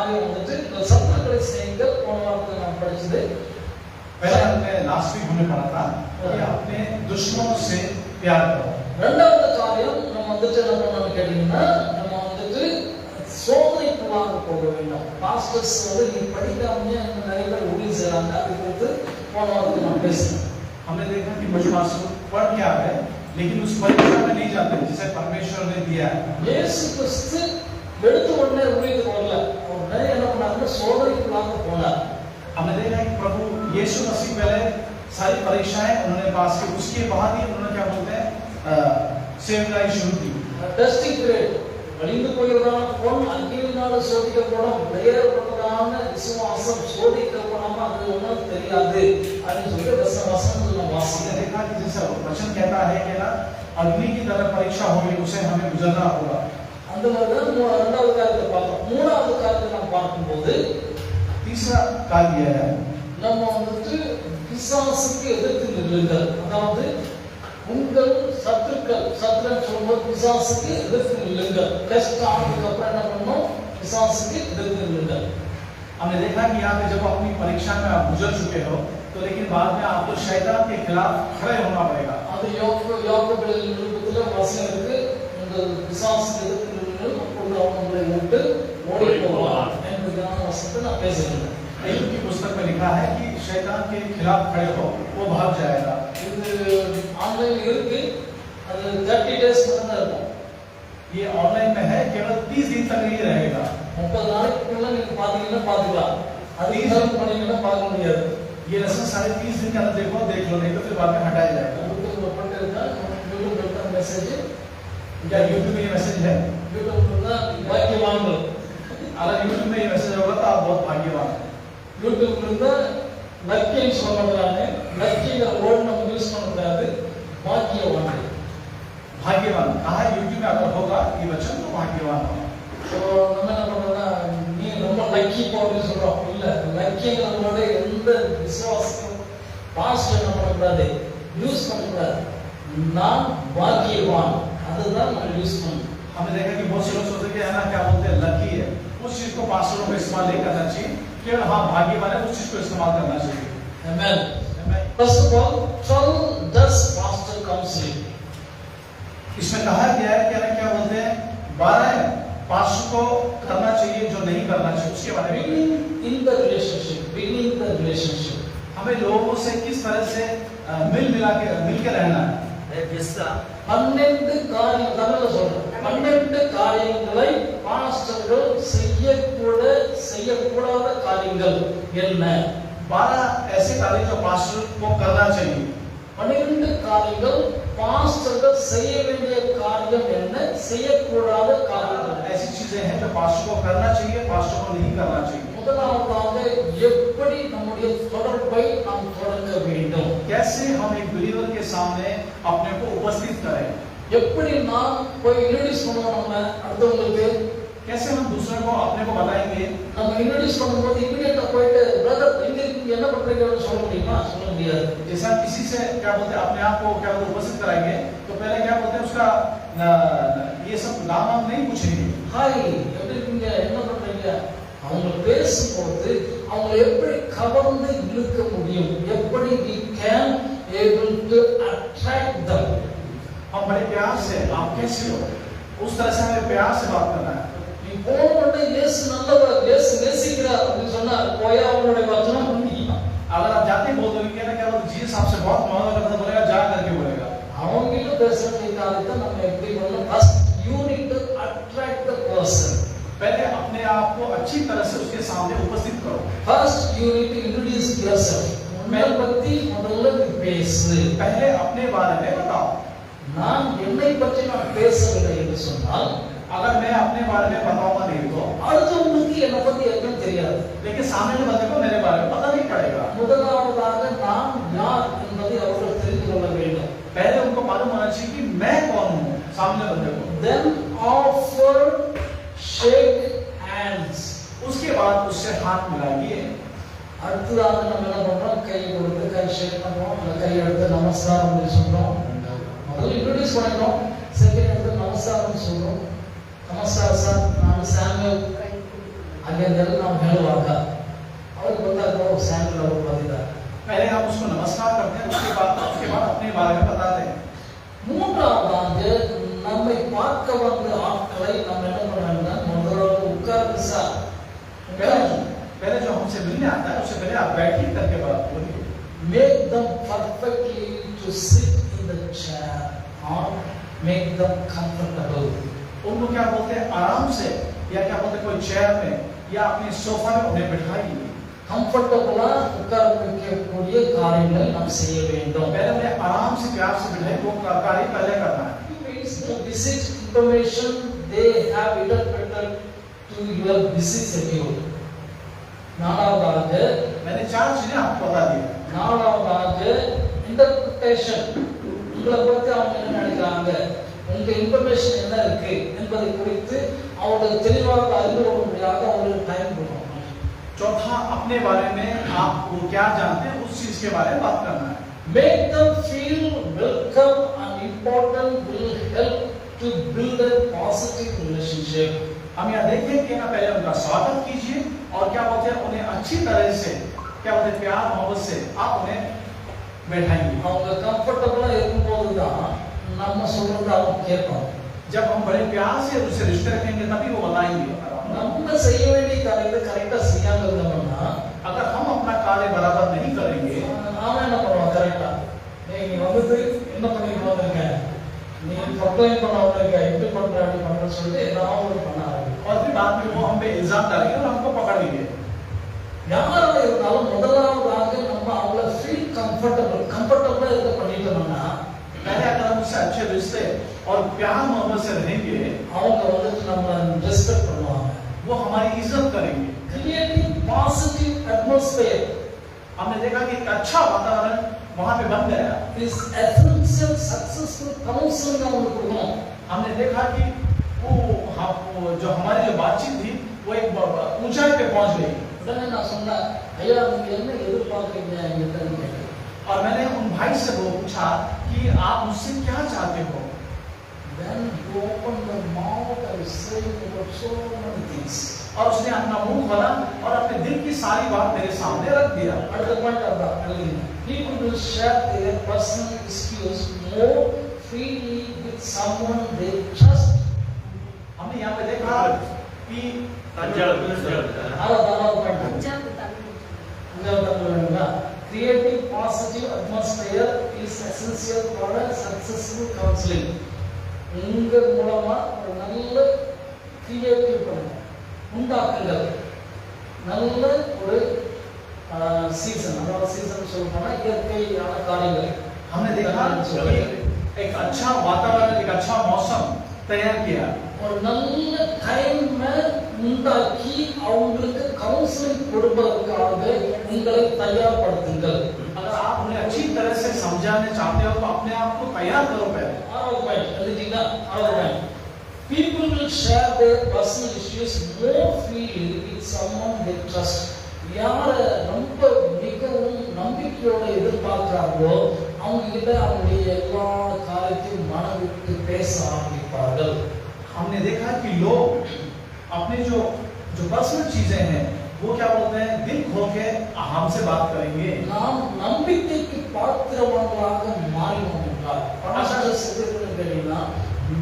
காரியம் வந்துட்டு சத்துருக்களை செய்யுங்கள். போன வாரத்தில் நாம் படிச்சது. पहले हमने लास्ट वीक हमने पढ़ा था कि अपने दुश्मनों से प्यार करो. இரண்டாவது காரியம் நம்ம வந்துட்டு என்ன பண்ணணும்னு கேட்டீங்கன்னா, நம்ம வந்துட்டு சோதனைக்குள்ளாக போக வேண்டும். பாஸ்டர்ஸ் வந்து நீ படிக்காமயே நிறைய பேர் ஊழியம் செய்றாங்க. அது குறித்து போன வாரத்தில் நான் பேசினேன். हमने देखा कि कुछ पास्टर पढ़ क्या है लेकिन उस परीक्षा में नहीं जाते जिसे परमेश्वर ने दिया है. இயேசு கிறிஸ்து எடுத்த உடனே ஊழியத்துக்கு வரல. அவர் நிறைய என்ன பண்ணாருன்னா சோதனைக்குள்ளாக போனார். हमने देखा कि प्रभु यीशु मसीह पहले सारी परीक्षाएं उन्होंने पास की, उसके बाद ही उन्होंने क्या बोलते हैं सेवकाई शुरू की. டெஸ்டிங் பீரியட் அழிந்து போகிறதான பொன் அக்கினியினால சோதிக்கப்படும் வேறுபட்டதான விசுவாசம் சோதிக்கப்படாம அது ஒன்றும் தெரியாது அப்படின்னு சொல்லி வசனத்தில் நம்ம हमने देखा कि जैसा वचन कहता है कि ना अग्नि की तरह परीक्षा होगी उसे हमें गुजरना होगा. அந்த மாதிரி தான் இரண்டாவது காரியத்தை பார்த்தோம். மூணாவது காரியத்தை நாம் பார்க்கும்போது तीसरा कार्य है நம்ம வந்துட்டு பிசாசுக்கு எதிர்த்து நில்லுங்கள். அதாவது உங்கள் சத்துருன்னு சொல்லும்போது பிசாசுக்கு எதிர்த்து நில்லுங்கள். டெஸ்ட் ஆனதுக்கு அப்புறம் என்ன பண்ணணும்? பிசாசுக்கு எதிர்த்து நில்லுங்கள். हमने देखा कि यहाँ पे जब अपनी परीक्षा में आप गुजर चुके हो तो लेकिन बाद में आपको शैतान के खिलाफ खड़े होना पड़ेगा. அது யோபுவின் நிருபத்துல வசனம் இருக்கு. உங்கள் பிசாசுக்கு எதிர்த்து நில்லுங்கள், அப்பொழுது அவன் உங்களை விட்டு ஓடி போவான் என்பதான வசனத்தை நான் பேசுகிறேன். अय्यूब की पुस्तक में लिखा है कि शैतान के खिलाफ खड़े हो वो भाग जाएगा. இது ஆன்லைன்ல இருக்கு. அது 30 டேஸ் மட்டும் தான் இருக்கும். ये ऑनलाइन में है, केवल 30 दिन तक ही रहेगा. 30 நாளைக்குள்ள நீங்க பாத்தீங்கன்னா பாத்துக்கலாம். அது ரிசர்வ் பண்ணீங்கன்னா பார்க்க முடியாது. ये रस्म 30.5 दिन के अंदर देखो देख लो, नहीं तो फिर बाद में हटाया जाएगा. यूट्यूब पर पढ़ेगा, यूट्यूब पर मैसेज क्या यूट्यूब में ये मैसेज है? यूट्यूब पर भाग्यवान लोग. अगर यूट्यूब में ये मैसेज होगा तो आप बहुत भाग्यवान हैं. யூट्यूब पर லக்கின்னு சொல்றாங்க. லக்கிங்கிற வேர்ட் நம்ம யூஸ் பண்ணக்கூடாது. भाग्यवान. भाग्यवान कहा यूट्यूब में अगर होगा ये वचन तो भाग्यवान होगा. तो நம்ம என்ன பண்றோம்னா நீ ரொம்ப லக்கி போன்னு சொல்றோம். இல்ல, லக்கிங்கிறதோட எந்த விசுவாசம் பாஸ்ட் என்ன பண்ணக்கூடாது, யூஸ் பண்ணக்கூடாது. நான் பாக்கியவான் அதுதான் நம்ம யூஸ் பண்ணணும். हमने देखा कि बहुत से लोग सोचते हैं कि है ना क्या बोलते हैं लकी है, उस चीज को पास्टरों को इस्तेमाल नहीं करना चाहिए. केवल हाँ भाग्यवान है उस चीज को इस्तेमाल करना चाहिए. Amen. First of all, trouble does pastor counseling. इसमें कहा गया है कि क्या बोलते हैं 12 पास्टर को करना चाहिए जो नहीं करना चाहिए उसके बारे में. In the relationship, हमें लोगों से किस तरह से मिल के रहना है. 12 காரியம் தமிழ்ல சொல்றேன். 12 காரியங்களை பாஸ்டர்கள் செய்யக்கூடாத காரியங்கள் என்ன? 12 ऐसे कार्य जो पास्टर को करना चाहिए. 12 காரியங்கள் பாஸ்டர்கள் செய்ய வேண்டிய காரியம் என்ன, செய்யக்கூடாத காரியங்கள். ऐसी चीजें हैं जो पास्टर को करना चाहिए, पास्टर को नहीं करना चाहिए. முதலாவதாக எப்படி நம்முடைய தொடர்பை நாம் தொடங்க வேண்டும்? कैसे हम एक बिलीवर के सामने अपने को उपस्थित करें. எப்படி நாம் போய் இன்ட்ரோ듀ce பண்ணுவோம் நம்ம அடுத்தவங்களுக்கு? कैसे हम दूसरे को अपने को बताएंगे. நம்ம இன்ட்ரோ듀ce பண்ணும்போது இமிடியேட்டா போயிட்டு பிரதர் இங்க என்ன பண்றீங்கன்னு சொல்ல முடியுமா? சொல்ல முடியாது. जैसे हम किसी से क्या बोलते हैं अपने आप को क्या बोलते उपस्थित कराएंगे तो पहले क्या बोलते हैं उसका ये सब नाम हम नहीं पूछेंगे. ஹாய் எப்படி இருக்கீங்க, என்ன பண்றீங்க? அவங்க பேசும்போது அவங்க எப்படி கவர்ந்து இழுக்க முடியும், எப்படி we can able to attract them. हम बड़े प्यार से आप कैसे हो उस तरह से हमें प्यार से बात करना है. நீ போனோட இயேசு நல்லவர், இயேசு நேசிக்கிறார் அப்படி சொன்னா போயா அவங்களுடைய வசனம் முடியும். अगर आप जाते बोल दोगे ना क्या बोलते जीसस आपसे बहुत मोहब्बत करता बोलेगा जा करके बोलेगा. அவங்க கிட்ட பேசுறது காரியத்தை நம்ம எப்படி பண்ணணும்? first you need to attract the person. पहले अपने आप को अच्छी तरह से उसके सामने उपस्थित करो. first you need to introduce yourself. உன்னை பத்தி முதல்ல பேசு. पहले अपने बारे में बताओ. நான் என்னை பற்றி நான் பேசவில்லை என்று சொன்னால், अगर मैं अपने बारे में बताऊंगा नहीं तो அடுத்தவங்களுக்கு என்னை பத்தி எதுவும் தெரியாது. लेकिन सामने के बंदे को मेरे बारे में पता नहीं पड़ेगा. முதலாவதாக நான் யார் என்பதை அவர்கள் தெரிந்து கொள்ள வேண்டும். पहले उनको मालूम होना चाहिए कि मैं कौन हूं सामने बंदे को. then offer shake hands. उसके बाद उससे हाथ मिलाइए. அடுத்ததாக நம்ம என்ன பண்றோம்? கை கொடுத்து கை ஷேக் பண்றோம், இல்ல கை எடுத்து நமஸ்காரம் அப்படி சொல்றோம். முதல்ல இன்ட்ரோ듀ce பண்ணிடுறோம். செகண்ட் எடுத்து நமஸ்காரம் சொல்றோம். நமஸ்காரம் சார், நான் சாமுவேல். ಹಾಗೆ ಇದೆಲ್ಲ ನಾವು ಹೇಳುವಾಗ ಅವ್ರಿಗೆ ಗೊತ್ತಾಗ್ತದೆ ಸ್ಯಾಂಡಲ್ ಅವರು ಬಂದಿದ್ದಾರೆ. पहले हम उसको नमस्कार करते हैं, उसके बाद अपने बारे में बताते हैं. மூன்றாவதாக நம்மை பார்க்க வந்த ஆட்களை நம்ம என்ன பண்ணணும்னா முதல்ல உட்கார்ந்து சார் पहले जो हमसे मिलने आता है उससे पहले आप बैठिए करके बात बोलिए. make them perfectly to sit in the chair or make them comfortable. उनको क्या बोलते हैं, आराम से या क्या बोलते हैं कोई चेयर में या अपने सोफा में उन्हें बिठाइए. கம்ஃபர்டபுளா உட்கார வைக்கக்கூடிய காரியங்களை நாம் செய்ய வேண்டும். पहले उन्हें आराम से प्यार से बिठाइए, वो कार्य पहले करना है. The visit information they have interpreted to your busy schedule. நாலாவதாக मैंने 4 चीजें आपको बता दी. நாலாவதாக இன்டர்பிரேஷன். உங்களை பத்தி அவங்க என்ன நினைக்கிறாங்க, உங்க இன்ஃபர்மேஷன் என்ன இருக்கு என்பதை குறித்து அவங்களுக்கு தெளிவாக அறிந்து கொள்ளும்படியாக அவங்களுக்கு டைம் கொடுக்கணும். चौथा, अपने बारे में आप वो क्या जानते हैं उस चीज के बारे में बात करना है. Make them feel welcome and important will help to build a positive relationship. हम यहाँ देखिए कि ना पहले उनका स्वागत कीजिए और क्या बोलते हैं उन्हें अच्छी तरह से क्या बोलते हैं प्यार मोहब्बत से आप उन्हें बैठाएंगे. அவங்க கம்ஃபர்டபுளா இருக்கும்போது தான் நம்ம சொல்றது அவங்க கேட்பாங்க. जब हम बड़े प्यार से उनसे रिश्ते रखेंगे तभी वो बताएंगे. நம்ம செய்ய வேண்டிய காரியத்தை கரெக்டா செய்யாம இருந்தோம்னா अगर हम अपना कार्य बराबर नहीं करेंगे நாம என்ன பண்ணுவோம், கரெக்டா நீ வந்து என்ன பண்ணிட்டு வந்திருக்க, நீ கம்ப்ளைண்ட் பண்ண வந்திருக்க, இப்படி பண்ற அப்படி பண்றன்னு சொல்லிட்டு ஏதாவது பண்ண ஆரம்பிக்கும். और फिर बाद में वो हम पे इल्जाम डालेंगे और हमको पकड़ लेंगे. யாராக இருந்தாலும் முதலாவதாக நம்ம அவங்கள ஃபீல் கம்ஃபர்டபுளா இருக்க பண்ணிட்டோம்னா पहले अगर हम उससे अच्छे रिश्ते और प्यार मोहब्बत से रहेंगे அவங்க வந்துட்டு நம்ம ரெஸ்பெக்ட் பண்ணுவாங்க. वो हमारी इज्जत करेंगे. Creating positive atmosphere. हमने देखा कि एक अच्छा वातावरण वहां पे बन गया. इस एसेंशियल सक्सेसफुल काउंसलिंग का उनको கொடுக்கணும். हमने देखा कि वो जो हमारी जो बातचीत थी वो एक ऊंचाई पे पहुंच गई. उन्होंने ना सुना ஐயா நீங்க என்ன எதிர்பார்க்கறீங்க என்கிட்ட கேட்டேன். और मैंने उन भाई से वो पूछा कि आप मुझसे क्या चाहते हो. Then you open the mouth and say about so many things. और उसने अपना मुंह खोला और अपने दिल की सारी बात मेरे सामने रख दिया. அடுத்த பாயிண்ட் அதான், people will share their personal issues more freely with someone they trust. हमने यहाँ पे देखा कि creating positive atmosphere is essential for a successful counseling. உங்க மூலமா ஒரு நல்ல கிரியேட்டிவ் பண்ணுங்க, உண்டாக்குங்கள் நல்ல ஒரு सीजन, अगर सीजन शुरू होना ये कई कार्य हमने देखा कि एक अच्छा वातावरण, एक अच्छा मौसम तैयार किया और நல்ல டைம் உண்டாக்கி அவங்களுக்கு கவுன்சிலிங் கொடுப்பதற்காக உங்களை தயார்படுத்துங்கள். अगर आप उन्हें अच्छी तरह से समझाने चाहते हो तो अपने आप को तैयार करो. पहले people will share their personal issues more freely with someone they trust. யார ரொம்ப மிகவும் நம்பிக்கையோட எதிர்பார்க்கிறார்களோ அவங்க கிட்ட அவங்களுடைய எல்லா காரியத்தையும் மனவிட்டு பேச ஆரம்பிப்பார்கள். हमने देखा कि लोग अपने जो पर्सनल चीजें हैं वो क्या बोलते हैं दिल खोल के हमसे बात करेंगे. நாம் நம்பிக்கைக்கு பாத்திரவான்களாக மாறினோம் என்றால் பணசார சித்தத்தினா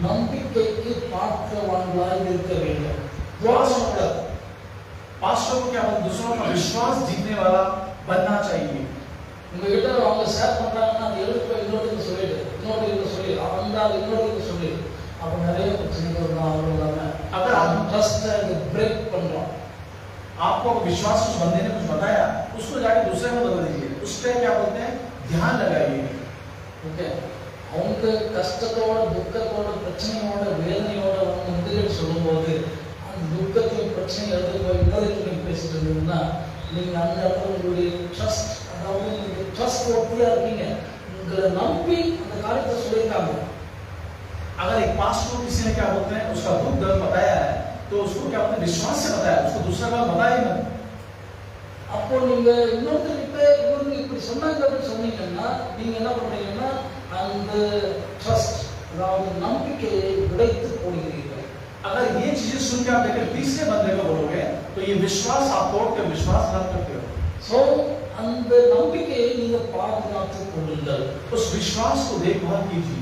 நம்பிக்கைக்கு பாத்திரவான்களாக இருக்க வேண்டும். पास्टर को क्या बोलते दूसरों का विश्वास जीतने वाला बनना चाहिए. உங்ககிட்ட அவங்க ஷேர் பண்றாங்கன்னா அது எழுத்து இன்னொருத்தருக்கு சொல்லிடு, இன்னொருத்தருக்கு சொல்லி அந்த இன்னொருத்தருக்கு சொல்லி அப்ப நிறைய பிரச்சனைகள் தான் ஆகும். अगर हम ट्रस्ट ब्रेक பண்றோம், आपको विश्वास उस बंदे ने कुछ बताया उसको जाके दूसरे में बदल दीजिए. उस पे क्या बोलते हैं ध्यान लगाइए. ஓகே அவங்க கஷ்டத்தோட துக்கத்தோட பிரச்சனையோட வேதனையோட அவங்க முதலீடு சொல்லும்போது அந்த துக்கத்தையும் பிரச்சனையும் எடுத்து போய் இன்னொருக்கு நீங்க பேசிட்டு இருந்தீங்கன்னா நீங்க அந்த இடத்துல உங்களுடைய ட்ரஸ்ட், அதாவது நீங்க ட்ரஸ்ட் ஒட்டியா இருக்கீங்க, உங்களை நம்பி அந்த காரியத்தை சொல்லியிருக்காங்க. अगर एक पास्टर को किसी ने क्या बोलते हैं उसका दुख दर्द बताया है तो उसको क्या बोलते हैं विश्वास से बताया, उसको दूसरा बार बताया ही मत. அப்போ நீங்க இன்னொருத்தர்கிட்ட இவங்க இப்படி சொன்னாங்க அப்படின்னு சொன்னீங்கன்னா நீங்க என்ன பண்றீங்கன்னா அந்த ட்ரஸ்ட், அதாவது நம்பிக்கையை உடைத்து போடுகிறீர்கள். अगर ये चीजें सुन के आप लेकर तीसरे बंदे को बोलोगे तो ये विश्वास आप तोड़ के विश्वासघात करते हो। சோ அந்த நம்பிக்கையை நீங்க பாதுகாத்துக் கொள்ளுங்கள். उस विश्वास को देखभाल कीजिए।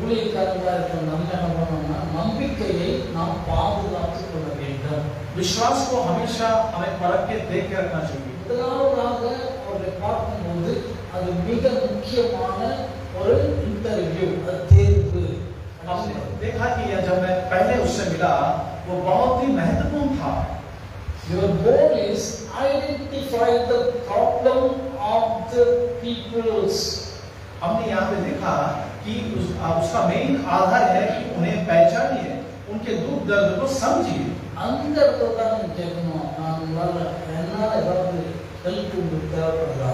ஊழியக்காரங்களா இருக்கிற நம்ம என்ன பண்ணணும்னா நம்பிக்கையை நாம் பாதுகாத்துக் கொள்ள வேண்டும். विश्वास को हमेशा हमें परख के देख के रखना चाहिए। முதலாவதாக அவரை பார்க்கும்போது அது மிக முக்கியமான ஒரு இன்டர்வியூ, தேர்வு. हमने देखा कि यह जब मैं पहले उससे मिला वो बहुत ही महत्वपूर्ण था। Your goal is identify the problem of the peoples. हमने यहाँ पे देखा कि उसका मेन आधार है कि उन्हें पहचानिए, उनके दुख दर्द को समझिए। அந்த இடத்துல தான் நீங்க கேட்கணும், நான் என்னால ஏதாவது ஹெல்ப் உங்களுக்கு தேவைப்படுதா?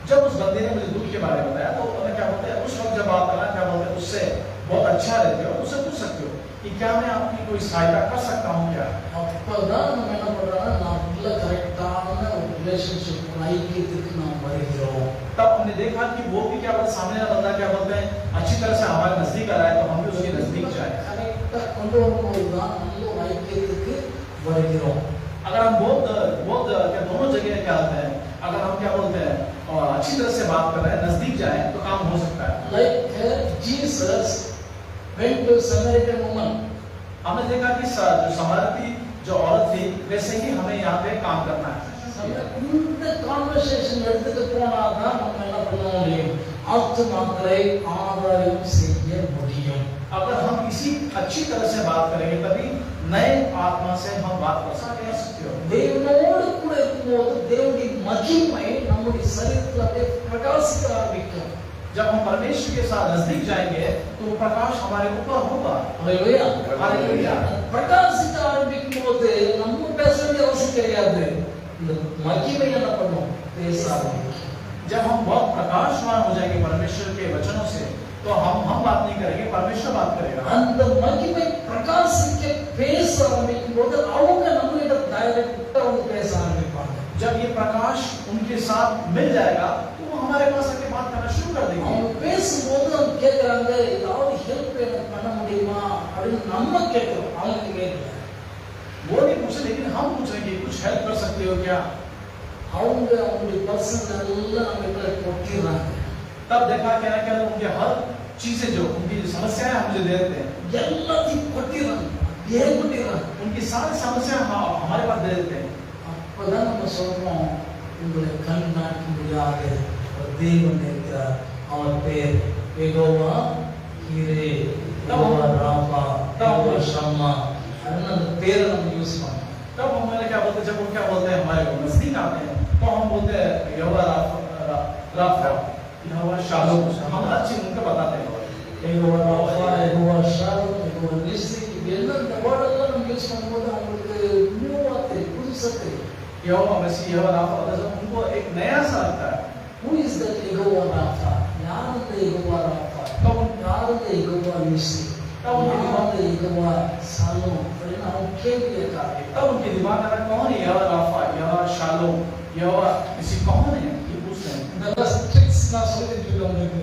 जब उस बंदे ने मुझे दुख के बारे में बताया तो उन्होंने क्या बोलते हैं, उस वक्त जब आप क्या बोलते हैं उससे बहुत अच्छा रहते हो, उससे पूछ सकते हो कि क्या मैं आपकी कोई सहायता कर सकता हूँ क्या। அப்பதான் நம்ம என்ன பண்றோம்னா நம்மள கரெக்டான ஒரு ரிலேஷன்ஷிப் ஐக்கியத்துக்கு நாம் வருகிறோம். तब हमने देखा कि वो भी क्या बोलते, सामने वाला बंदा क्या बोलते हैं अच्छी तरह से हमारे नजदीक आ रहा है तो हम भी उसके नजदीक जाए। கரெக்டா கொண்டு வரும்போது தான் நல்ல ஒரு ஐக்கியத்துக்கு வருகிறோம். अगर हम बहुत क्या दोनों जगह क्या होते हैं, अगर हम क्या बोलते हैं और अच्छी तरह से बात कर रहे हैं, नजदीक जाए तो काम हो सकता है। Like Jesus went to Samaritan woman. हमने देखा कि जो समारती जो औरत थी वैसे ही हमें यहाँ पे काम करना है। இந்த கான்வர்சேஷன் எடுத்துட்டு போனாதான் நம்ம என்ன பண்ண முடியும், ஆத்துமாக்களை ஆதாயம் செய்ய முடியும். अगर हम इसी अच्छी तरह से बात करेंगे तभी नए आत्मा से हम बात कर सकते हो। தேவனோடு கூட இருக்கும்போது தேவனுடைய மகிமை நம்முடைய சரீரத்தில் அப்படியே பிரகாசிக்க ஆரம்பிக்கும். जब हम परमेश्वर के साथ नजदीक जाएंगे तो वो प्रकाश हमारे ऊपर होगा। Hallelujah, hallelujah. பிரகாசிக்க ஆரம்பிக்கும் போது நம்ம பேச வேண்டிய அவசியம் கிடையாது, இந்த மகிமை என்ன பண்ணும், பேச ஆரம்பிக்கும். जब हम बहुत प्रकाशमान हो जाएंगे परमेश्वर के वचनों से तो हम बात नहीं करेंगे, परमेश्वर बात करेगा। அந்த மகிமை பிரகாசிக்க பேச ஆரம்பிக்கும் போது அவங்க நம்மளிடம் டைரக்டா வந்து பேச ஆரம்பிப்பாங்க. जब ये प्रकाश उनके साथ मिल जाएगा तो वो हमारे पास आके बात करना शुरू कर देंगे। அவங்க பேசும்போது அவங்க கேட்கறாங்க, ஏதாவது ஹெல்ப் எனக்கு பண்ண முடியுமா அப்படின்னு நம்ம கேட்கிறோம், அவங்க கேட்கல. वो नहीं पूछे लेकिन हम पूछेंगे कुछ हेल्प कर सकते हो क्या। அவங்க அவங்களுடைய பர்சனல் எல்லாம் நம்ம கிட்ட கொட்டிடுறாங்க. तब देखा क्या क्या उनके हर चीजें जो उनकी समस्याएं हम मुझे दे देते हैं, எல்லாத்தையும் கொட்டிடுறாங்க, ஏன் கொட்டிடுறாங்க? उनकी सारी समस्या हमारे पास दे देते हैं। அப்பதான் நம்ம சொல்றோம், உங்களை கண்ணாக்க முடியாத ஒரு தேவன் இருக்கிறார், அவர் பேர் யெகோவா ஈரே, யெகோவா ராஃபா, யெகோவா ஷம்மா. அந்த பேரை நம்ம யூஸ் பண்ணோம். तब हमारे क्या बोलते हैं, जब वो क्या बोलते हैं हमारे नजदीक आते हैं तो हम बोलते हैं यहोवा राफा, यहोवा शालोम, हम हर चीज उनको बताते हैं। யெகோவா ராஃபா, யெகோவா ஷாலோம், யெகோவா நிஸ்ஸி, இதெல்லாம் இந்த வேர்டெல்லாம் நம்ம யூஸ் பண்ணும்போது அவங்களுக்கு நியூவா தெரியும், புதுசா தெரியும். यहोवा मसीह, यहोवा राफा होता है, उनको एक नया सा लगता है। Who is that Jehovah Rafah? யார் அந்த யெகோவா ராஃபா? யார் அந்த யெகோவா நிஸ்ஸி? यार யெகோவா ஷாலோம் அப்படின்னு அவங்க கேள்வி கேட்கறாங்க. तब उनके दिमाग में कौन है यहोवा राफा, यहोवा शालोम, यहोवा किसी कौन है ये पूछते हैं। இந்த ட்ரிக்ஸ் நான் சொல்லிட்டு இருக்கேன் உங்களுக்கு.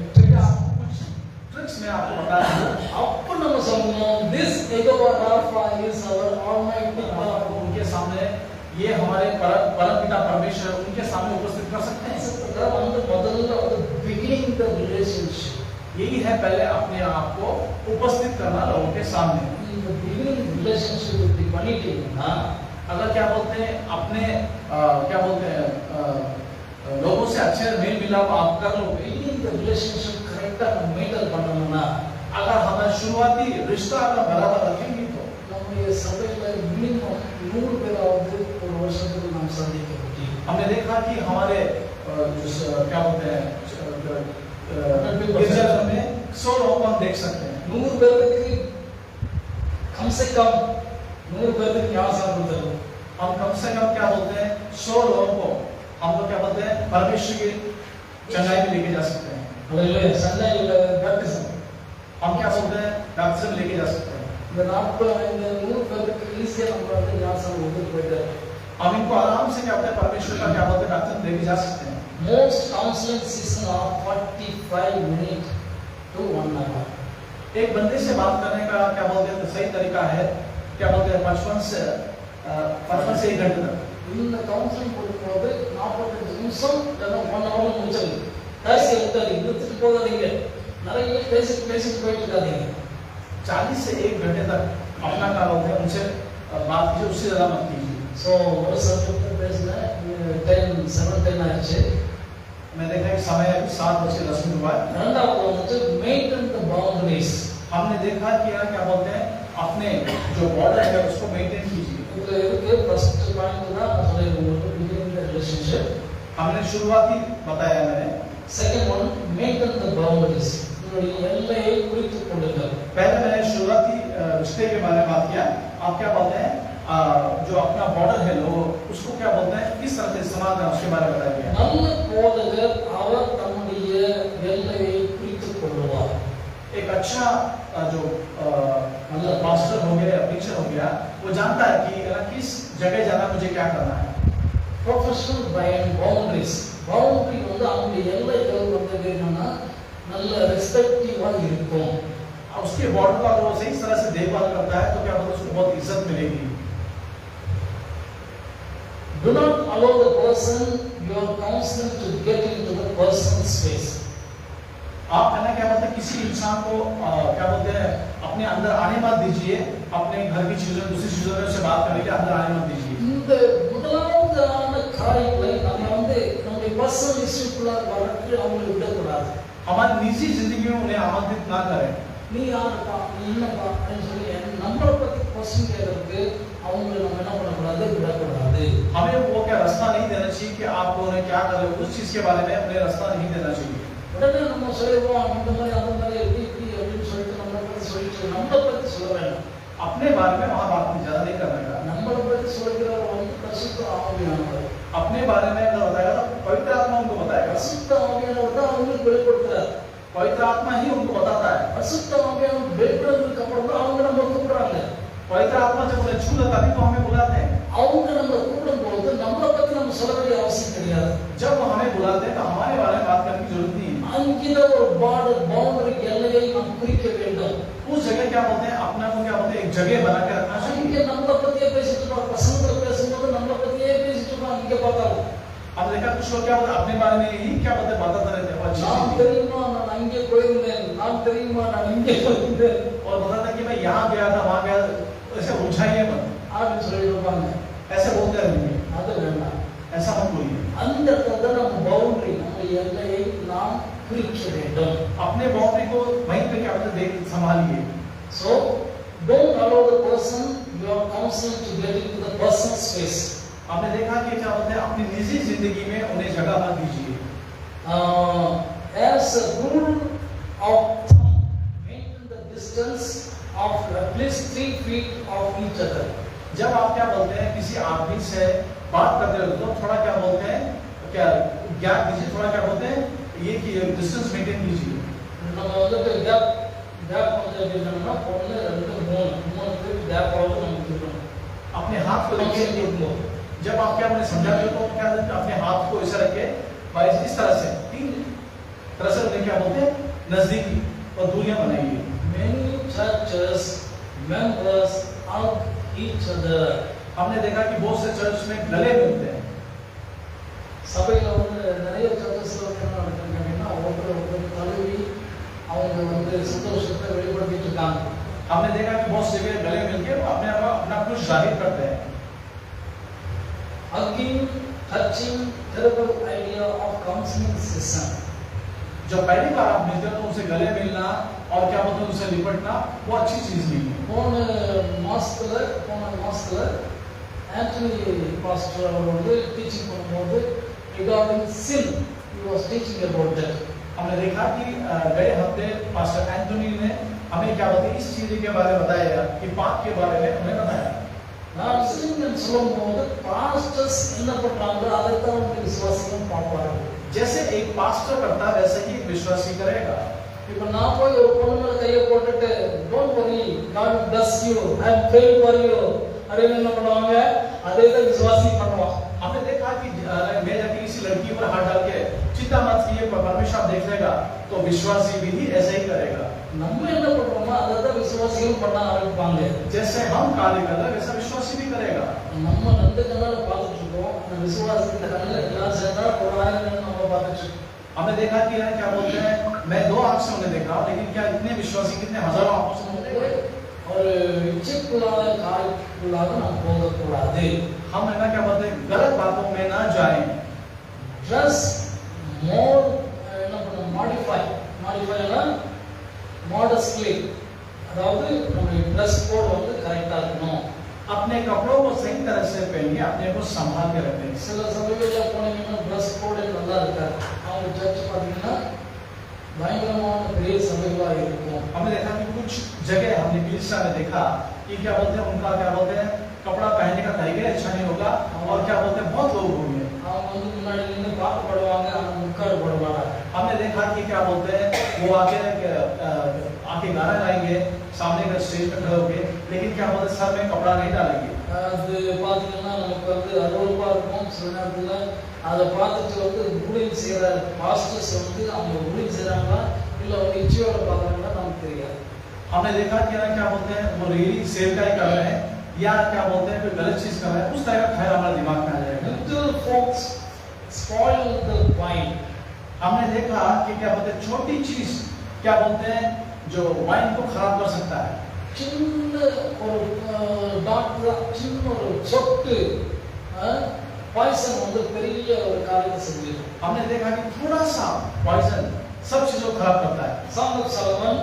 ट्रिक्स में आपको बता रहा हूं। அப்ப நம்ம சொல்லணும், this Jehovah Rafah is our almighty God. उनके सामने ये हमारे परम पिता परमेश्वर उनके सामने उपस्थित कर सकते हैं। அந்த முதல்ல வந்து beginning the relationship. यही है पहले अपने आप को उपस्थित करना लोगों के सामने। இந்த beginning relationship இப்படி பண்ணிட்டீங்கன்னா, अगर क्या बोलते हैं अपने क्या बोलते हैं लोगों से अच्छे मेल मिलाप आप कर लोगे, beginning the relationship கரெக்ட்டா நம்ம மெயின்டைன் பண்ணணும்னா, अगर हमारा शुरुआती रिश्ता अगर बराबर रखेंगे तो நம்முடைய சபையில மினிமம் 100 பேராவது ஒரு வருஷத்துக்கு நாம் சந்திக்க முடியும். हमने देखा कि हमारे क्या बोलते हैं गिरजाघर में 100 लोगों को हम देख सकते हैं। 100 பேருக்கு कम से कम 100 பேருக்கு ஞாபகம் கொடுத்துருவோம். हम कम से कम क्या बोलते हैं 100 लोगों को हम लोग क्या बोलते हैं परमेश्वर की चंगाई में लेके जा सकते हैं। हालेलुया, सन्नाइल बैप्टिज्म हम क्या बोलते हैं बैप्टिज्म लेके जा सकते हैं। இந்த 100 பேருக்கு ஈஸியா நம்ம வந்து ஞாபகம் கொடுத்து போயிட்டாரு. हम इनको आराम से क्या बोलते हैं परमेश्वर का क्या बोलते हैं बैप्टिज्म लेके जा सकते हैं। Most counseling session are 45 minutes to 1 hour. एक बंदे से बात करने का क्या बोलते हैं सही तरीका है क्या बोलते हैं 55 से 1 घंटे तक। இந்த கவுன்சிலிங் கொடுக்கும்போது 45 நிமிஷம் இல்லைன்னா 1 ஹவர் முடிச்சது பேசி விட்டாதீங்க, நிறுத்திட்டு போகாதீங்க, நிறைய பேசிட்டு போயிட்டு இருக்காதீங்க। 40 से 1 घंटे तक अपना क्या बोलते हैं उनसे बात कीजिए, उससे ज्यादा मत कीजिए। ஸோ ஒரு சப்ஜெக்ட் பேசினேன், 7:10 ஆயிடுச்சு। मैं देखा कि समय अभी 7:10 हुआ है। இரண்டாவது வந்துட்டு மெயின்டைன் द बाउंड्रीज। हमने देखा कि क्या बोलते हैं अपने जो बॉर्डर है उसको मेंटेन कीजिए। இதுல இருக்கு ஃபர்ஸ்ட் பாயிண்ட் தான் நான் சொல்றேன், உங்களுக்கு பிகினிங் द रिलेशनशिप हमने शुरुआती बताया मैंने। Second one maintain the boundaries, உங்களுடைய எல்லையை குறித்துக் கொள்ளுங்கள்। पहले मैंने शुरुआती रिश्ते के बारे में बात किया। आप क्या बोलते हैं जो अपना बॉर्डर है लोग उसको क्या बोलते हैं किस तरह से इस्तेमाल करना उसके बारे में बताया। நல்ல போதகர் அவர் தம்முடைய எல்லையை குறித்துக் கொள்வார்। एक अच्छा जो मतलब मास्टर हो गया या टीचर हो गया वो जानता है कि किस जगह जाना मुझे क्या करना है। प्रोफेशनल बाउंड्रीज, बाउंड्री வந்து அவங்களுடைய எல்லைகள் வந்து என்னன்னா நல்ல ரெஸ்பெக்டிவா இருக்கும்। उसके बॉर्डर का अगर वो सही तरह से देखभाल करता है तो क्या बोलते उसको बहुत इज्जत मिलेगी। Do not allow the person you are counseling to get into the personal space। आप है ना क्या बोलते हैं किसी इंसान को क्या बोलते हैं अपने अंदर आने मत दीजिए, अपने घर की चीजों दूसरी चीजों में उससे बात करने के अंदर आने मत दीजिए। இந்த முதலாவதான காரியங்களை நம்ம வந்து நம்முடைய பர்சனல் இஷ்யூக்குள்ள வரட்டு அவங்களை விடக்கூடாது। हमारी निजी जिंदगी में उन्हें आमंत्रित ना करें। நீ யாருப்பா, நீ என்னப்பா அப்படின்னு சொல்லி நம்மளை பத்தி क्वेश्चन கேட்கறதுக்கு அவங்களை நம்ம என்ன பண்ணக்கூடாது, விடக்கூடாது। हमें वो क्या रास्ता नहीं देना चाहिए कि आप उन्हें क्या कर रहे हो उस चीज के बारे में उन्हें रास्ता नहीं देना चाहिए। உடனே நம்ம சொல்லுவோம் இந்த மாதிரி அந்த மாதிரி எப்படி அப்படின்னு சொல்லிட்டு நம்மளை பத்தி சொல்ல வேண்டாம்। अपने बारे में वहां बात ज्यादा नहीं करने का। நம்மளை பத்தி சொல்கிறவர் வந்து பரிசுத்த ஆவியானவர்। अपने बारे में अगर बताएगा तो पवित्र आत्मा उनको बताएगा। பரிசுத்த ஆவியானவர் தான் அவங்களுக்கு வெளிப்படுத்துறார்। पवित्र आत्मा ही उनको बताता है। பரிசுத்த ஆவியானவர் வெளிப்படுறதுக்கு அப்புறம் தான் அவங்க நம்ம கூப்பிடுறாங்க। पवित्र आत्मा जब उन्हें छू लेता है तो हमें बुलाते हैं। அவங்க நம்ம கூப்பிடும்போது நம்மளை பத்தி நம்ம சொல்ல வேண்டிய அவசியம் கிடையாது। जब वो हमें बुलाते हैं तो हमारे बारे में बात करने की जरूरत नहीं है। அங்கித ஒரு बाउंड्री எல்லையை நாம் குறிக்க வேண்டும்। उस जगह क्या बोलते हैं अपना को क्या बोलते हैं एक जगह बना के रखना चाहिए। இங்க நம்மளை பத்தியே பேசிட்டு இருக்கோம், பசங்களை பேசும்போது நம்மளை பத்தியே பேசிட்டு இருக்கோம்। இங்க பார்த்தாலும் अब देखा कुछ लोग क्या बोलते हैं अपने बारे में ही क्या बोलते हैं बताते रहते हैं। நான் தெரியுமா நான் அங்கே போயிருந்தேன், நான் தெரியுமா நான் இங்கே போயிருந்தேன் और बताता कि मैं यहाँ गया था वहाँ गया, ऐसे उलझाइए मत அப்படின்னு சொல்லிடுவாங்க। ऐसे बोलते रहेंगे, அது வேண்டாம்। ऐसा मत बोलिए। அந்த இடத்துல நம்ம பவுண்டரி நம்ம எல்லையை நாம் குறிக்க வேண்டும்। अपने बाउंड्री को वहीं पे क्या बोलते देख संभालिए। So don't allow the person you are counseling to get into the personal space। हमने देखा कि क्या बोलते हैं अपनी निजी जिंदगी में उन्हें जगह मत दीजिए। As a rule of thumb, maintain the distance of at least 3 feet of each other। जब आप क्या बोलते हैं किसी आदमी से बात करते हो तो थोड़ा क्या बोलते हैं क्या गैप दीजिए, थोड़ा क्या बोलते हैं ये कि डिस्टेंस मेंटेन कीजिए। நம்ம வந்து கேப் வந்து என்னன்னா 1 2 3 கேப் ஆகும் நமக்கு இருக்கணும்। अपने हाथ को लेके जब आप क्या बोले समझाते हो तो क्या अपने हाथ को ऐसे रखे इस तरह से 3 तरह से उन्हें क्या बोलते हैं नजदीकी और दूरियां बनाइए। Many churches members hug each other। हमने देखा कि बहुत से चर्च में गले मिलते हैं। சபையில வந்து நிறைய சர்ச்சஸ்ல வந்து என்ன நடக்குதுன்னு கேட்டீங்கன்னா ஒருத்தர் தழுவி அவங்க வந்து சந்தோஷத்தை வெளிப்படுத்திட்டு இருக்காங்க। हमने देखा कि बहुत से जगह गले मिलके अपना कुछ जाहिर करते हैं। Hugging, touching, terrible idea of counseling system। जब पहली बार आप मिलते हो तो उनसे गले मिलना और क्या बोलते हैं उनसे लिपटना वो अच्छी चीज नहीं है। போன மாசத்துல ஆண்டனி பாஸ்டர் அவர் வந்து டீச்சிங் பண்ணும்போது regarding sin he was teaching about that। हमने देखा कि गए हफ्ते पास्टर एंटोनी ने हमें क्या बोलते हैं इस चीज के बारे में बताया कि पाप के बारे में हमें बताया। நான் sin சொல்லும்போது பாஸ்டர்ஸ் என்ன பண்றாங்க அதை தான் வந்து விசுவாசிகள் பார்ப்பாங்க। जैसे एक पास्टर करता है वैसे ही विश्वासी करेगा। இப்போ நான் போய் ஒரு பொண்ணு மேல கையை போட்டுட்டு don't worry God will bless you I am praying for you அப்படின்னு என்ன பண்ணுவாங்க, அதே தான் விசுவாசி பண்ணுவாங்க। हमने देखा कि मैं जाके किसी लड़की पर हाथ डाल के चिंता मत कीजिए परमेश्वर देख लेगा तो विश्वासी भी ऐसे ही करेगा। நம்ம என்ன பண்றோமோ அதை தான் விசுவாசிகளும் பண்ண ஆரம்பிப்பாங்க. जैसे हम कार्य कर रहे हैं वैसा विश्वासी भी करेगा। நம்ம ரெண்டு கண்ணால பார்த்துட்டு இருக்கோம், அந்த விசுவாசத்துல கண்ணுல எல்லாம் சேர்ந்தா போறாங்கன்னு நம்ம பார்த்துட்டு இருக்கோம். हमने देखा कि यार क्या बोलते हैं, मैं 2 आंख से उन्हें देखा, लेकिन क्या इतने विश्वासी कितने हजारों आंखों से उन्हें देखा। ஒரு இச்சைக்குள்ளான காரியத்துக்குள்ளாக நாம் போகக்கூடாது. हम है ना क्या बोलते हैं, गलत बातों में ना जाएं। ட்ரெஸ் மோர் என்ன பண்ண மாடிஃபைனா மாடஸ்ட்லி, அதாவது நம்ம ட்ரெஸ் கோட் வந்து கரெக்டா இருக்கணும். अपने कपड़ों को सही तरह से पहनिए, अपने को संभाल के रखें। சில சபைகள்ல போனீங்கன்னா ட்ரெஸ் கோட் நல்லா இருக்காது. அவங்க சர்ச் பார்த்தீங்கன்னா பயங்கரமான பெரிய சபைகளா இருக்கும். हमने देखा कि कुछ जगह हमने कलीसिया में देखा कि क्या बोलते हैं, उनका क्या बोलते हैं कपड़ा पहनने का तरीका अच्छा नहीं होगा, और क्या बोलते हैं बहुत लोग होंगे। அவங்க வந்து முன்னாடி நின்று பார்த்து படுவாங்க, ஆனா முக்காடு படுவாங்க. हमने देखा कि क्या बोलते हैं वो आके गाना गाएंगे सामने का स्टेज पे खड़े होके, लेकिन क्या बोलते हैं सर में कपड़ा नहीं डालेंगे। அது பார்த்தீங்கன்னா நமக்கு வந்து அருவருப்பா இருக்கும். சில நேரத்துல அதை பார்த்துட்டு வந்து ஊழியம் செய்யற பாஸ்டர்ஸ் வந்து அவங்க ஊழியம் செய்யறாங்களா இல்ல அவங்க இச்சையோட பார்க்கறாங்களா நமக்கு தெரியாது. हमने देखा कि ना क्या बोलते हैं वो रेली सेवकाई कर रहे हैं या क्या बोलते हैं कोई गलत चीज कर रहे हैं, उस तरह का ख्याल हमारे दिमाग में आ जाएगा। Little folks spoil the wine. हमने देखा कि क्या बोलते हैं छोटी चीज क्या बोलते हैं जो वाइन को खराब कर सकता है। சின்ன ஒரு டாக்டர் சின்ன ஒரு சொட்டு பாய்சன் வந்து பெரிய ஒரு காரியத்தை செஞ்சிடும். हमने देखा कि थोड़ा सा पॉइजन सब चीजों को खराब करता है। Song of Solomon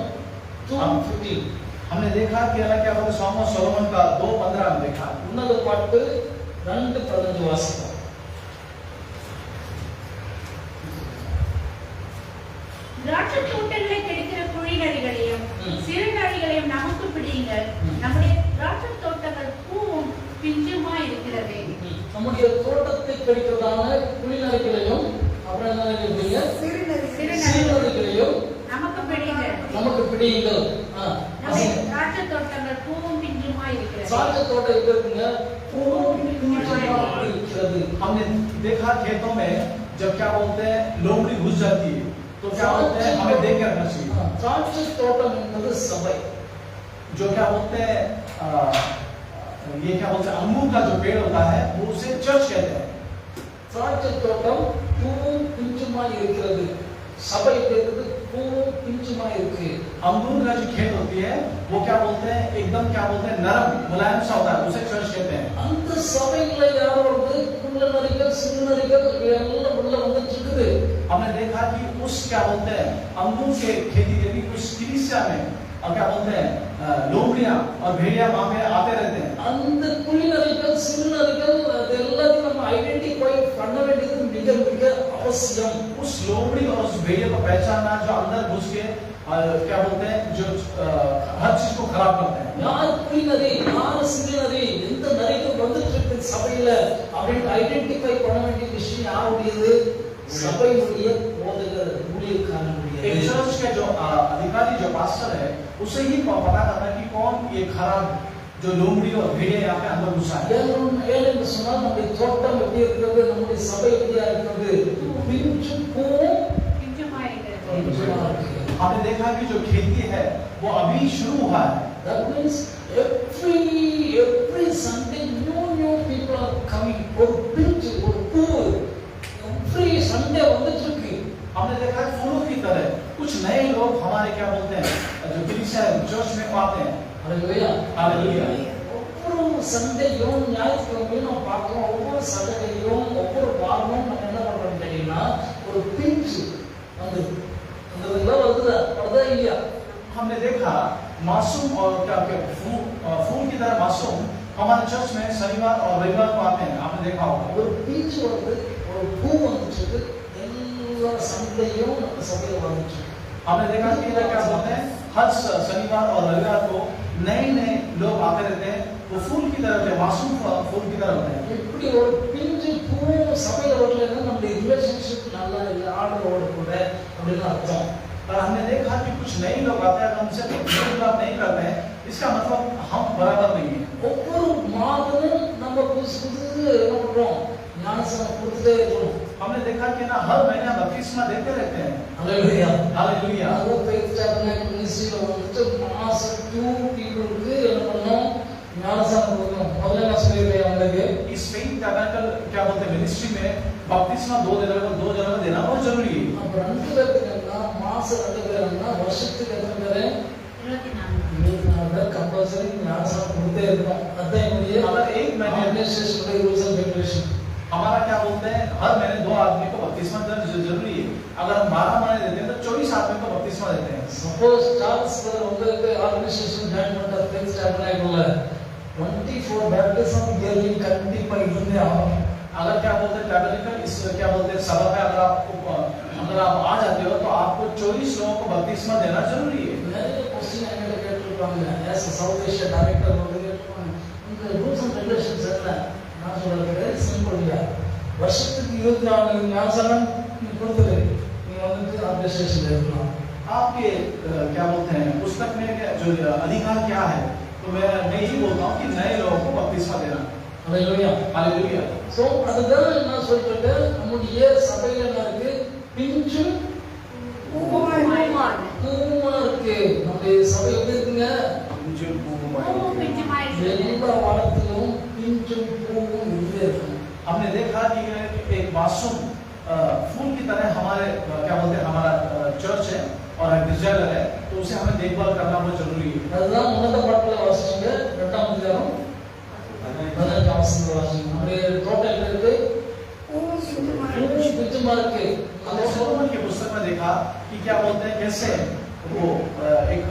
2:15. हमने देखा कि अल्लाह क्या बोलते हैं सॉन्ग ऑफ सोलोमन का 2:15 में देखा। உன்னத பாட்டு 2:15 வாசிப்போம். திராட்சை தோட்டங்களை கெடுக்கிற குழி நரிகளையும் சிறு நரிகளையும் நமக்கு பிடியுங்கள். நம்முடைய திராட்சை தோட்டங்கள் பூவும் பிஞ்சுமா இருக்கிறது. நம்முடைய தோட்டத்தை கெடுக்கிறதான குழிநரிகளையும் அப்புறம் என்ன நினைக்கிறீங்க, சிறுநரிகளையும் நமக்கு பிடியுங்கள். நமக்கு பிடியுங்கள். நம்முடைய திராட்சை தோட்டங்கள் பூவும் பிஞ்சுமா இருக்கிறது. திராட்சை தோட்டம் எங்க இருக்குங்க, பூவும் பிஞ்சுமா இருக்கிறது. हमने देखा खेतों में जब क्या बोलते हैं लोमड़ी घुस जाती है तो क्या बोलते हैं हमें देख के रखना चाहिए। திராட்சை தோட்டம் என்பது சபை. जो क्या बोलते हैं ये क्या बोलते हैं अंगूर का जो पेड़ होता है वो उसे चर्च कहते हैं। திராட்சை தோட்டம் பூவும் பிஞ்சுமா இருக்கிறது. சபை இருக்கிறது பூவும் பிஞ்சுமா இருக்கு. अंगूर का जो खेत होती है वो क्या बोलते हैं एकदम क्या बोलते हैं नरम मुलायम सा होता है, उसे चर्च कहते हैं। அந்த சபையில யார் வந்து குள்ளநரிகள் சிறுநரிகள் எல்லாம் உள்ள வந்துட்டு இருக்குது. हमने देखा कि उस क्या बोलते हैं अंगूर के खेती यानी उस कलीसिया में और क्या बोलते हैं लोमड़ियां और भेड़िया वहां पे आते रहते हैं। அந்த குள்ளநரிகள் சிறுநரிகள் அதெல்லாம் நம்ம ஐடென்டிஃபை பண்ண வேண்டியது மிக மிக அவசியம். उस लोमड़ी और उस भेड़िया को पहचानना जो अंदर घुस के क्या बोलते हैं जो हर चीज को खराब करते हैं। யார் குள்ளநரி யார் சிறுநரி எந்த நரிகள் வந்துட்டு இருக்கு சபையில அப்படின்னு ஐடென்டிஃபை பண்ண வேண்டிய விஷயம் யாருடையது, சபையுடைய போதகர் ஊழியக்காரனுடைய. एक चर्च के जो अधिकारी जो पास्टर है उसे ही पता करना है कि कौन ये खराब जो लोमड़ी और भेड़िया यहाँ पे अंदर घुसा है। ஏன்னு சொன்னா நம்முடைய தோட்டம் எப்படி இருக்கிறது, நம்முடைய சபை எப்படியா இருக்கிறது, பிஞ்சு பூவும் பிஞ்சுமா இருக்கிறது. பிஞ்சுமா இருக்கு. हमने देखा कि जो खेती है वो अभी शुरू हुआ है। That means every Sunday new people are coming. ஒரு பிஞ்சு ஒரு பூ every Sunday வந்துட்டு இருக்கு. हमने देखा कि फूलों की तरह कुछ नए लोग हमारे क्या बोलते हैं जो कलीसिया चर्च में आते हैं। ஹalleluya. हालेलुया। ஒவ்வொரு சண்டேயும் ஞாயிற்றுக்கிழமையும் நம்ம பார்க்கிறோம். ஒவ்வொரு சண்டேயும் ஒவ்வொரு வாரமும் நம்ம என்ன பண்றோம் தெரியுமா, ஒரு பிஞ்சு வந்து அந்த இதெல்லாம் வருதா இல்லையா? हमने देखा मासूम और क्या क्या फूल की तरह मासूम हमारे चर्च में शनिवार और रविवार को आते हैं। आपने देखा होगा ஒரு பிஞ்சு வந்து ஒரு பூ வந்துட்டு எல்லா சண்டேயும் நம்ம சபையில வந்துட்டு. हमने देखा कि क्या बोलते हैं हर शनिवार और रविवार को नए नए लोग आते रहते हैं। वो फूल की तरह होते हैं, मासूम फूल की तरह होते हैं। இப்படி ஒரு பிஞ்சு பூ சபையில வரலன்னா நம்மளுடைய ரிலேஷன்ஷிப் நல்லா இல்லை ஆர்டரோட கூட அப்படின்னு அர்த்தம். और हमने देखा कि कुछ नए लोग आते हैं, हमसे मेल नहीं करते हैं, इसका मतलब हम बराबर नहीं है। ஒவ்வொரு மாதமும் நம்ம புதுசு புதுசு என்ன பண்றோம், ஞானஸ்நானம் கொடுத்துட்டே இருக்கணும். हमने देखा कि ना हर महीने बपतिस्मा देते रहते हैं। Hallelujah. हालेलुया। அது faith tabernacle ministry-ல வந்துட்டு மாசம் 2 people-க்கு என்ன பண்ணணும்? ஞானஸ்நானம் கொடுக்கணும். முதல்ல நான் சொல்லிருக்கேன் உங்களுக்கு. इस फेथ टैबरनेकल क्या बोलते हैं मिनिस्ट्री में बपतिस्मा 2 जगह देना बहुत जरूरी है। அப்ப 2 பேருக்கு என்ன மாசம் 2 பேர்னா வருஷத்துக்கு எத்தனை பேர்? 24 பேர் கம்பல்சரி ஞானஸ்நானம் கொடுத்தே இருக்கணும். அதான் என்னுடைய अगर एक महीने ஆர்கனைசேஷனுடைய ரூல்ஸ் அண்ட் ரெகுலேஷன். हमारा क्या बोलते हैं हर महीने 2 आदमी को बपतिस्मा देना जरूरी है। अगर हम 12 महीने देते हैं तो 24 आदमी को बपतिस्मा देते हैं। சப்போஸ் சார்ल्स பிரதர் உங்களுக்கு ஆர்கனைசேஷன் ஜாயின் பண்ண ஃபேத் டேபர்னேக்கல்ல 24 बैप्टिज्म इयरली कंटिन्यू இருந்தே ஆகும். अगर क्या बोलते हैं टैबरनेकल इस क्या बोलते हैं सभा में अगर आप आ जाते हो तो आपको 24 लोगों को बपतिस्मा देना जरूरी है। நிறைய क्वेश्चन என்கிட்ட கேட்டிருப்பாங்க. as a south asia director வந்து கேட்டிருப்பாங்க. இந்த ரூல்ஸ் அண்ட் ரெகுலேஷன்ஸ் என்ன? நான் சொல்றது வெரி சிம்பிள் இல்ல. வருஷத்துக்கு 24 ஞானஸ்நானம் நீ கொடுத்துரு. நீ வந்து ஆர்கனைசேஷன்ல இருக்கலாம். आपके क्या बोलते हैं पुस्तक में जो अधिकार क्या है? तो मैं यही बोलता हूँ कि नए लोगों को बपतिस्मा देना। Hallelujah hallelujah. சோ அதுதான் நான் சொல்றது. நம்முடைய சபையில என்ன இருக்கு? பிஞ்சு பூமா இருக்கு. நம்முடைய சபை எப்படி இருக்குங்க? எல்லா வாரத்திலும் பிஞ்சும் பூவும் இருக்கு. हमने देखा कि एक मासूम फूल की तरह हमारे क्या बोलते हैं हमारा चर्च है और गिरजाघर है, तो उसे हमें देखभाल करना बहुत जरूरी है। அதுதான் உன்னத பாட்டுல வாசிச்சீங்க 2ஆம் அதிகாரம் 15ஆம் வசனத்துல வாசிச்சீங்க. நம்முடைய டோட்டல் இருக்கு பிஞ்சுமா இருக்கு. हमने सोलोमन की पुस्तक में देखा कि क्या बोलते हैं कैसे वो एक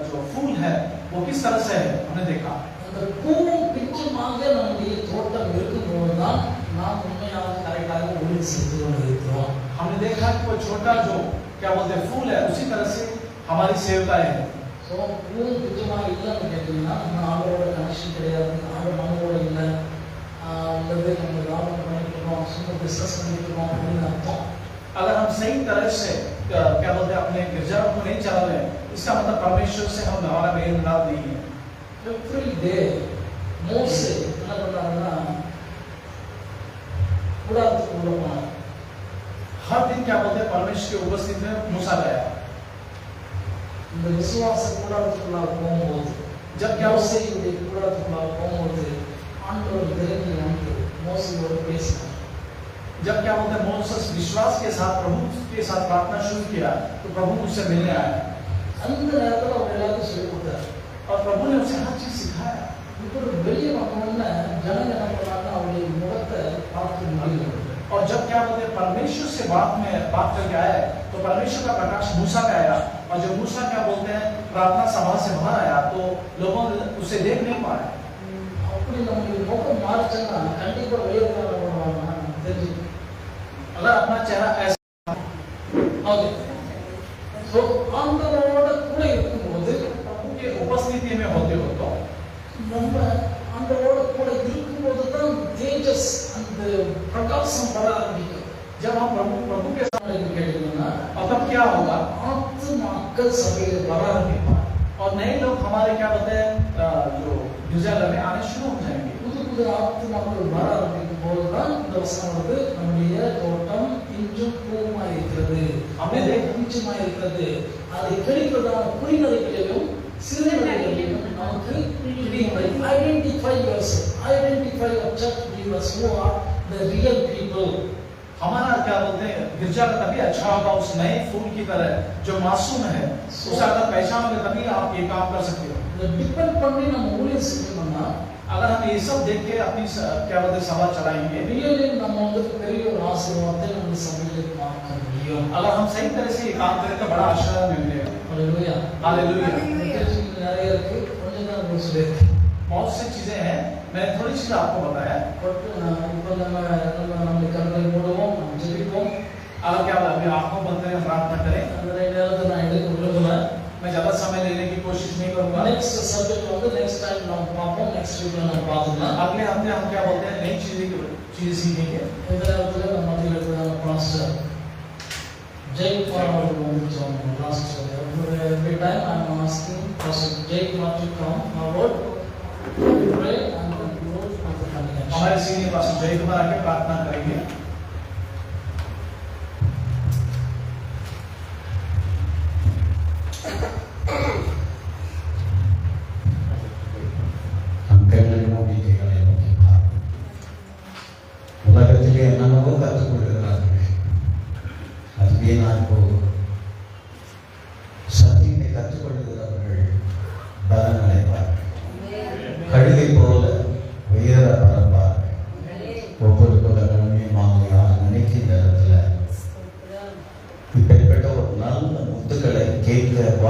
जो फूल है वो किस तरह से है, हमने देखा। அந்த பூவும் பிஞ்சுமாக நம்முடைய தோட்டம் இருக்கும்போது தான் நாம் உண்மையாக கரெக்டாக ஊழியம் செய்து கொண்டிருக்கிறோம். हमने देखा कि वो छोटा जो क्या बोलते हैं फूल है उसी तरह से हमारी सेवकाएं हैं। ஸோ பூவும் பிஞ்சுமாக இல்லைன்னு கேட்டீங்கன்னா நம்ம ஆளோட கனெக்ஷன் கிடையாது, ஆளோட நம்மளோட இல்லை, அல்லது நம்ம லாபம் பண்ணிட்டு இருக்கோம், சும்மா பிஸ்னஸ் பண்ணிட்டு இருக்கோம் அப்படின்னு அர்த்தம். अगर हम सही तरह से क्या बोलते हैं अपने गिरजा को नहीं चला रहे, इसका मतलब परमेश्वर से हम हमारा मेल मिलाप नहीं है। எவ்ரி டே மோசே என்ன பண்ணாங்கன்னா கூடாரத்துக்கு உள்ள போனார். हर दिन क्या बोलते हैं परमेश्वर की उपस्थिति में मूसा गया। இந்த விசுவாச கூடாரத்துக்குள்ள போகும்போது जब क्या उसे மோசேயுடைய கூடாரத்துக்குள்ள போகும்போது ஆண்டவர் இறங்கி வந்து மோசேயோடு பேசினார். जब क्या बोलते हैं मोसेस विश्वास के साथ प्रभु के साथ प्रार्थना शुरू किया तो प्रभु मुझसे मिलने आया அந்த நேரத்தில் அவர் எல்லாத்தையும் சொல்லிக் கொடுத்தார். और प्रभु ने उसे हर चीज सिखाया। இப்போ வெளியே வந்தோடனே ஜனங்க என்ன பண்ணாங்கன்னா அவருடைய முகத்தை பார்த்து முடியல. और जब क्या बोलते हैं परमेश्वर से बात करके आया तो परमेश्वर का प्रकाश मूसा पे आया, और जब मूसा क्या बोलते हैं प्रार्थना सभा से बाहर आया तो लोगों उसे देख नहीं पाए। அப்படி நம்முடைய முகம் மாறிச்சுன்னா கண்டிப்பா வெளியே வருவாங்க தெரிஞ்சு. अगर अपना चेहरा ऐसा ஓகே ஸோ ஆண்டவரோட கூட இருக்கும்போது प्रभु के उपस्थिति में होते हो तो நம்ம ஆண்டவரோட கூட இருக்கும்போது தான் தேஜஸ் அந்த பிரகாசம் வர ஆரம்பிக்கும். जब हम प्रभु के साथ கேட்டீங்கன்னா और तब क्या होगा ஆத்துமாக்கள் சபையில் வர ஆரம்பிப்பாங்க. और नए लोग हमारे क्या बोलते हैं जो गिरजाघर में आने शुरू हो जाएंगे। புது புது ஆத்துமாக்கள் வர ஆரம்பிக்கும் போதுதான் இந்த வசனம் வந்து நம்முடைய தோட்டம் பிஞ்சும் பூவுமாய் இருக்கிறது, அப்படியே பிஞ்சுமாய் இருக்கிறது, அதை கிடைக்கிறதான குறிநறைகளையும் சிறுநறைகளையும் நமக்கு identify your church believers who are the real people. हमारा क्या बोलते हैं गिरजा का तभी अच्छा होगा उस नए फूल की तरह जो मासूम है, उसे अगर पहचानोगे तभी आप ये काम कर सकते हो। டிபெண்ட் பண்ணி நம்ம ஊழியம் செஞ்சோம்னா अगर हम ये सब देख के अपनी क्या बोलते हैं सभा चलाएंगे, ரியலி நம்ம வந்து பெரிய ஒரு ஆசீர்வாதத்தை நம்ம சபையில் பார்க்க முடியும். अगर हम सही तरह से ये काम करें तो बड़ा आशीर्वाद मिलेगा। ஹalleluya हालेलुया। நிறைய இருக்கு, கொஞ்சம் தான் உங்களுக்கு சொல்லியிருக்கேன். बहुत सी चीजें हैं, मैंने थोड़ी चीज आपको बताया। பட் இப்போ நம்ம கண்களை மூடுவோம், நம்ம ஜெபிப்போம். अगर क्या अभी आंखों बंद करें प्रार्थना करें, அந்த நேரத்தை நான் எடுக்க விரும்பல. मैं ज्यादा समय लेने की कोशिश नहीं करूंगा। நெக்ஸ்ட் சப்ஜெக்ட் வந்து நெக்ஸ்ட் டைம் நம்ம பார்ப்போம், நெக்ஸ்ட் வீக்ல நம்ம பார்க்கலாம். अगले हफ्ते हम क्या बोलते हैं नई चीजें सीखेंगे। இந்த நேரத்தில் நம்ம மத்தியில் இருக்கிற பாஸ்டர் ஜெயக்குமார் அவர்கள் வந்து சொன்னாங்க last every time I am asking Pastor Jaykumar to come forward, pray and conclude with the benediction. हमारे सीनियर पास्टर जय कुमार आके प्रार्थना करेंगे।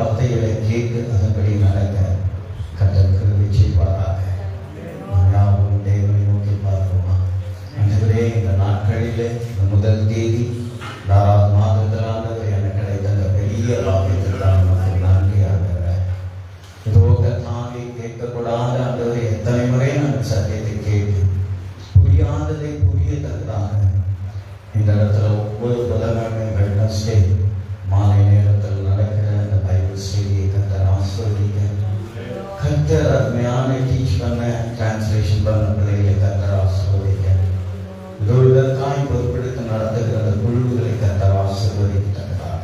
வார்த்தைகளை கேட்டு அதன்படி நடக்க கர்த்தர் கிருபை செய்வாராக. யாவும் தேவனை நோக்கி பார்ப்போமா? ஆண்டவரே, இந்த நாட்களிலே இந்த முதல் தேதி 6வது மாதத்திலானது எனக்கு கிடைத்த அந்த பெரிய பாக்கியத்திற்காக நமக்கு நன்றி ஆகிறேன். இதோ கர்த்தாவே, கேட்கக்கூடாத ஆண்டவரே, எத்தனை முறை நான் சத்தியத்தை கேட்டு புரியாததை புரியத்தக்கதாக இந்த இடத்துல ஒவ்வொரு புதன்கிழமை வெட்னஸ்டே மாலை நேரத்தில் நடக்கிற அந்த பைபிள் ஸ்டடியை கர்த்தர் ஆசீர்வதிக்க, கர்த்தர் அருமையான டீச் பண்ண டிரான்ஸ்லேஷன் பண்ண பிள்ளைகளை கர்த்தர் ஆசீர்வதிக்க, இதற்காய் பொறுப்பெடுத்து நடத்துகிற அந்த குழுவுகளை கர்த்தர் ஆசீர்வதிக்கத்தக்கதாக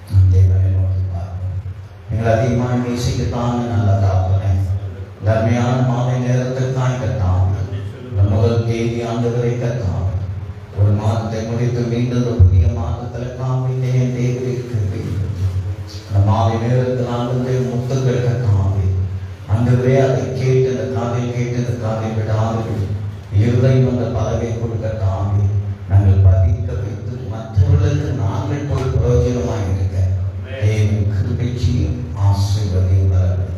நம் தேவனை நோக்கி பார்ப்போம். நீங்கள் அதிகமாக நேசிக்கத்தான நல்ல தாப்பனே, அருமையான மாலை நேரத்திற்காய் கர்த்தாவே, இந்த முதல் தேதி ஆண்டவரை கர்த்தாவே, ஒரு மாதத்தை முடித்து மீண்டும் ஒரு புதிய மாதத்தில் காமித்தே தேவருக்கு அந்த மாலை நேரத்தில் ஆண்டவரை முத்துக்கள் கர்த்தாவே, ஆண்டவரே அதை கேட்டு அந்த காதில் கேட்டு அந்த காதை விடாது இருதயம் அந்த பலகை கொடுக்க தாண்டி நாங்கள் பதிக்க வைத்து மற்றவர்களுக்கு நாங்கள் போய் பிரயோஜனமாக இருக்க தேவன் கிருபையும் ஆசீர்வதியும் வரவில்லை.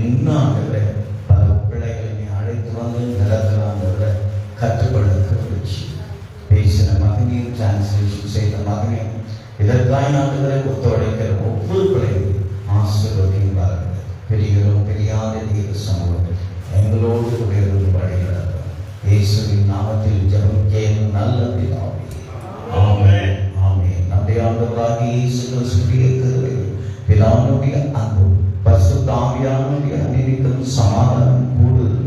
இன்னும் ஆண்டவரே, பல பிள்ளைகளை நீ அழைத்து வந்து நிலத்தில் ஆண்டவரை கற்றுக்கொள்ள கிருபைச்சி பேசின மகனையும் டிரான்ஸ்லேஷன் செய்த மகனையும் இதற்காக ஆண்டவரை ஒத்துழைக்கிற ஒவ்வொரு பிள்ளைகளும் ஆசீர்வதியும் வரவில்லை. பெரியவரும் பெரியாத தேவ சமூகம் எங்களோடு உடையவரும் வழிநடத்தும். இயேசுவின் நாமத்தில் ஜெபம் கேளும் நல்ல பிதாவே. ஆமென், ஆமென். நம்முடைய ஆண்டவராகிய இயேசு கிறிஸ்துவின் கிருபையும் பிதாவினுடைய அன்பும் பரிசுத்த ஆவியானவருடைய அன்பிற்கும் சமாதானம் கூடுதல்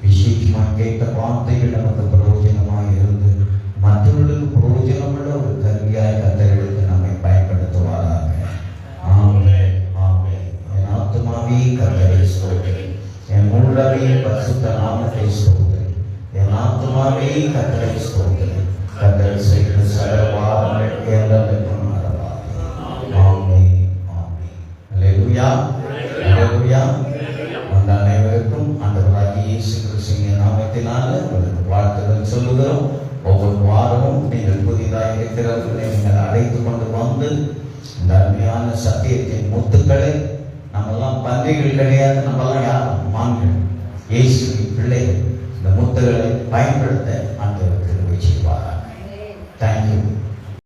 விசேஷமாக கேட்ட வார்த்தைகள் நமக்கு பிரயோஜனமாக இருந்து மற்றவர்களுக்கு பிரயோஜனமுள்ள ஒரு கருவியாய் கர்த்தருக்கு நம்மை பயன்படுத்துவாராக. ஆமென், ஆமென். என் ஆத்துமாவே கர்த்தரை ஸ்தோத்திரி, என் முழுவே பரிசுத்த நாமத்தை ஸ்தோத்திரி, என் ஆத்துமாவே கர்த்தரை ஸ்தோத்திரி, கர்த்தர் செய்த சகல பாவங்கள் எல்லாம் மறவாதே. ஆமென், ஆமென். அல்லேலூயா, அல்லேலூயா. அந்த அனைவருக்கும் ஆண்டவராகிய இயேசு கிறிஸ்துவின் நாமத்தினால உங்களுக்கு வாழ்த்துக்கள் சொல்லுகிறோம். ஒவ்வொரு வாரமும் நீங்கள் புதிதாக இருக்கிறவர்களை நீங்கள் அழைத்து கொண்டு வந்து இந்த அருமையான சத்தியத்தின் முத்துக்களை, நம்மெல்லாம் பன்றிகள் கிடையாது, நம்மெல்லாம் யாரும் மான்கள், இயேசுவின் பிள்ளைகள், இந்த முத்துக்களை பயன்படுத்த